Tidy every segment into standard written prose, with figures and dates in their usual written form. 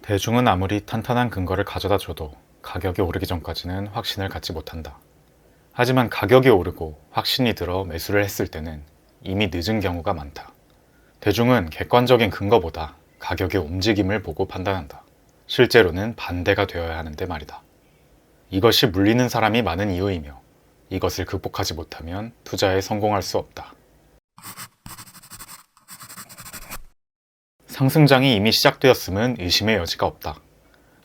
대중은 아무리 탄탄한 근거를 가져다 줘도 가격이 오르기 전까지는 확신을 갖지 못한다. 하지만 가격이 오르고 확신이 들어 매수를 했을 때는 이미 늦은 경우가 많다. 대중은 객관적인 근거보다 가격의 움직임을 보고 판단한다. 실제로는 반대가 되어야 하는데 말이다. 이것이 물리는 사람이 많은 이유이며 이것을 극복하지 못하면 투자에 성공할 수 없다. 상승장이 이미 시작되었음은 의심의 여지가 없다.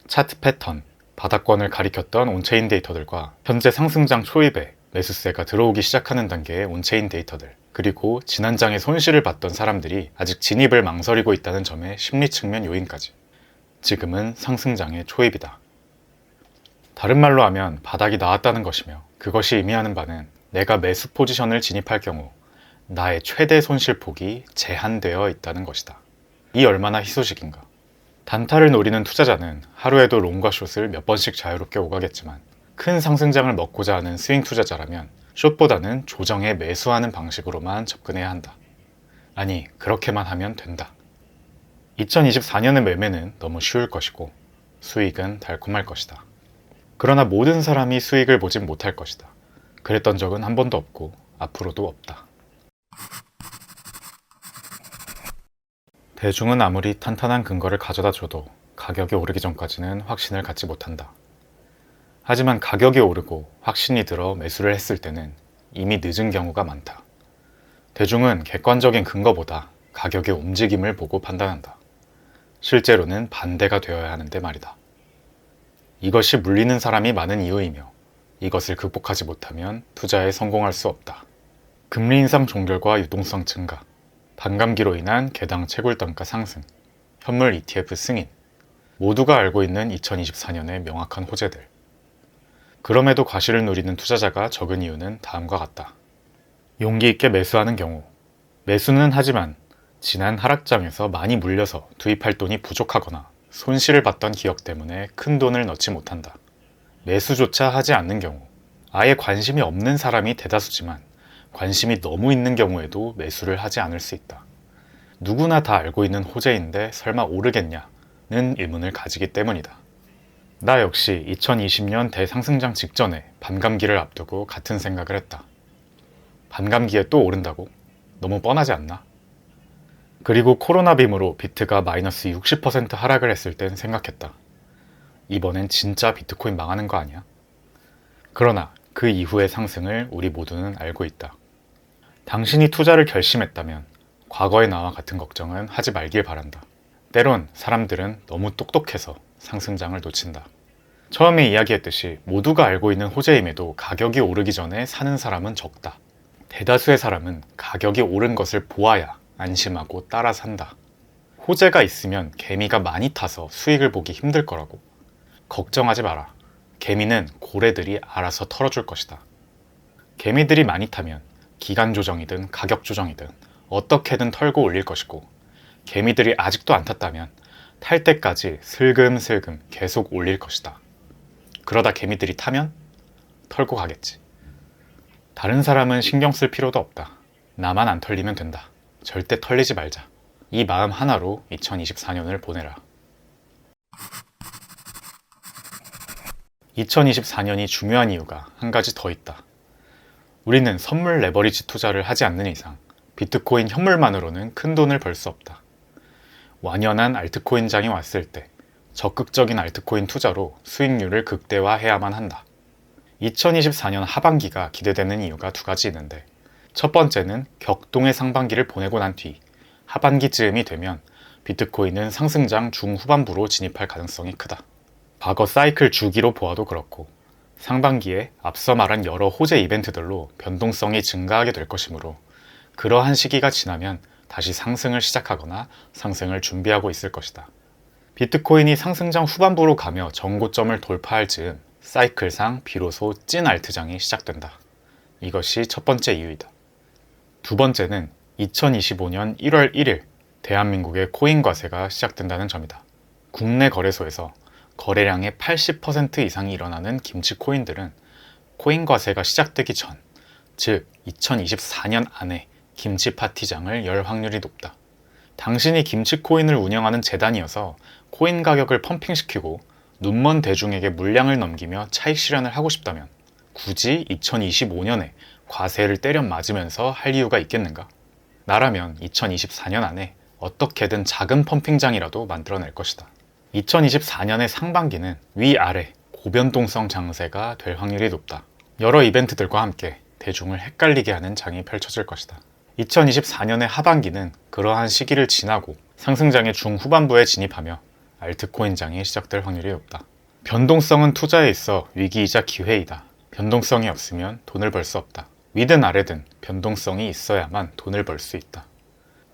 차트 패턴, 바닥권을 가리켰던 온체인 데이터들과 현재 상승장 초입에 매수세가 들어오기 시작하는 단계의 온체인 데이터들, 그리고 지난 장에 손실을 봤던 사람들이 아직 진입을 망설이고 있다는 점의 심리 측면 요인까지. 지금은 상승장의 초입이다. 다른 말로 하면 바닥이 나왔다는 것이며, 그것이 의미하는 바는 내가 매수 포지션을 진입할 경우 나의 최대 손실폭이 제한되어 있다는 것이다. 이 얼마나 희소식인가. 단타를 노리는 투자자는 하루에도 롱과 숏을 몇 번씩 자유롭게 오가겠지만, 큰 상승장을 먹고자 하는 스윙 투자자라면 숏보다는 조정에 매수하는 방식으로만 접근해야 한다. 아니, 그렇게만 하면 된다. 2024년의 매매는 너무 쉬울 것이고 수익은 달콤할 것이다. 그러나 모든 사람이 수익을 보진 못할 것이다. 그랬던 적은 한 번도 없고 앞으로도 없다. 대중은 아무리 탄탄한 근거를 가져다 줘도 가격이 오르기 전까지는 확신을 갖지 못한다. 하지만 가격이 오르고 확신이 들어 매수를 했을 때는 이미 늦은 경우가 많다. 대중은 객관적인 근거보다 가격의 움직임을 보고 판단한다. 실제로는 반대가 되어야 하는데 말이다. 이것이 물리는 사람이 많은 이유이며 이것을 극복하지 못하면 투자에 성공할 수 없다. 금리 인상 종결과 유동성 증가, 반감기로 인한 개당 채굴단가 상승, 현물 ETF 승인, 모두가 알고 있는 2024년의 명확한 호재들. 그럼에도 과실을 누리는 투자자가 적은 이유는 다음과 같다. 용기 있게 매수하는 경우, 매수는 하지만 지난 하락장에서 많이 물려서 투입할 돈이 부족하거나 손실을 봤던 기억 때문에 큰 돈을 넣지 못한다. 매수조차 하지 않는 경우, 아예 관심이 없는 사람이 대다수지만 관심이 너무 있는 경우에도 매수를 하지 않을 수 있다. 누구나 다 알고 있는 호재인데 설마 오르겠냐는 의문을 가지기 때문이다. 나 역시 2020년 대상승장 직전에 반감기를 앞두고 같은 생각을 했다. 반감기에 또 오른다고? 너무 뻔하지 않나? 그리고 코로나 빔으로 비트가 마이너스 60% 하락을 했을 땐 생각했다. 이번엔 진짜 비트코인 망하는 거 아니야? 그러나 그 이후의 상승을 우리 모두는 알고 있다. 당신이 투자를 결심했다면 과거의 나와 같은 걱정은 하지 말길 바란다. 때론 사람들은 너무 똑똑해서 상승장을 놓친다. 처음에 이야기했듯이 모두가 알고 있는 호재임에도 가격이 오르기 전에 사는 사람은 적다. 대다수의 사람은 가격이 오른 것을 보아야 안심하고 따라 산다. 호재가 있으면 개미가 많이 타서 수익을 보기 힘들 거라고. 걱정하지 마라. 개미는 고래들이 알아서 털어줄 것이다. 개미들이 많이 타면 기간 조정이든 가격 조정이든 어떻게든 털고 올릴 것이고, 개미들이 아직도 안 탔다면 탈 때까지 슬금슬금 계속 올릴 것이다. 그러다 개미들이 타면 털고 가겠지. 다른 사람은 신경 쓸 필요도 없다. 나만 안 털리면 된다. 절대 털리지 말자. 이 마음 하나로 2024년을 보내라. 2024년이 중요한 이유가 한 가지 더 있다. 우리는 선물 레버리지 투자를 하지 않는 이상 비트코인 현물만으로는 큰 돈을 벌 수 없다. 완연한 알트코인장이 왔을 때 적극적인 알트코인 투자로 수익률을 극대화해야만 한다. 2024년 하반기가 기대되는 이유가 두 가지 있는데, 첫 번째는 격동의 상반기를 보내고 난 뒤 하반기쯤이 되면 비트코인은 상승장 중후반부로 진입할 가능성이 크다. 과거 사이클 주기로 보아도 그렇고 상반기에 앞서 말한 여러 호재 이벤트들로 변동성이 증가하게 될 것이므로 그러한 시기가 지나면 다시 상승을 시작하거나 상승을 준비하고 있을 것이다. 비트코인이 상승장 후반부로 가며 정고점을 돌파할 즈음 사이클상 비로소 찐 알트장이 시작된다. 이것이 첫 번째 이유이다. 두 번째는 2025년 1월 1일 대한민국의 코인 과세가 시작된다는 점이다. 국내 거래소에서 거래량의 80% 이상이 일어나는 김치 코인들은 코인 과세가 시작되기 전, 즉 2024년 안에 김치 파티장을 열 확률이 높다. 당신이 김치 코인을 운영하는 재단이어서 코인 가격을 펌핑시키고 눈먼 대중에게 물량을 넘기며 차익 실현을 하고 싶다면 굳이 2025년에 과세를 때려 맞으면서 할 이유가 있겠는가? 나라면 2024년 안에 어떻게든 작은 펌핑장이라도 만들어낼 것이다. 2024년의 상반기는 위아래 고변동성 장세가 될 확률이 높다. 여러 이벤트들과 함께 대중을 헷갈리게 하는 장이 펼쳐질 것이다. 2024년의 하반기는 그러한 시기를 지나고 상승장의 중후반부에 진입하며 알트코인장이 시작될 확률이 높다. 변동성은 투자에 있어 위기이자 기회이다. 변동성이 없으면 돈을 벌 수 없다. 위든 아래든 변동성이 있어야만 돈을 벌 수 있다.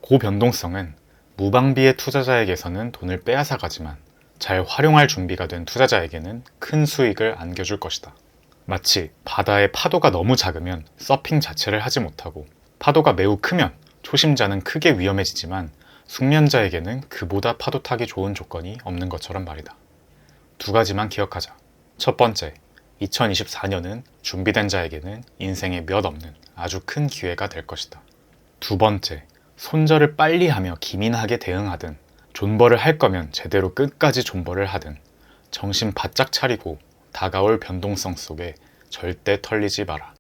고변동성은 무방비의 투자자에게서는 돈을 빼앗아가지만 잘 활용할 준비가 된 투자자에게는 큰 수익을 안겨줄 것이다. 마치 바다의 파도가 너무 작으면 서핑 자체를 하지 못하고 파도가 매우 크면 초심자는 크게 위험해지지만 숙련자에게는 그보다 파도 타기 좋은 조건이 없는 것처럼 말이다. 두 가지만 기억하자. 첫 번째, 2024년은 준비된 자에게는 인생에 몇 없는 아주 큰 기회가 될 것이다. 두 번째, 손절을 빨리 하며 기민하게 대응하든 존버를 할 거면 제대로 끝까지 존버를 하든 정신 바짝 차리고 다가올 변동성 속에 절대 털리지 마라.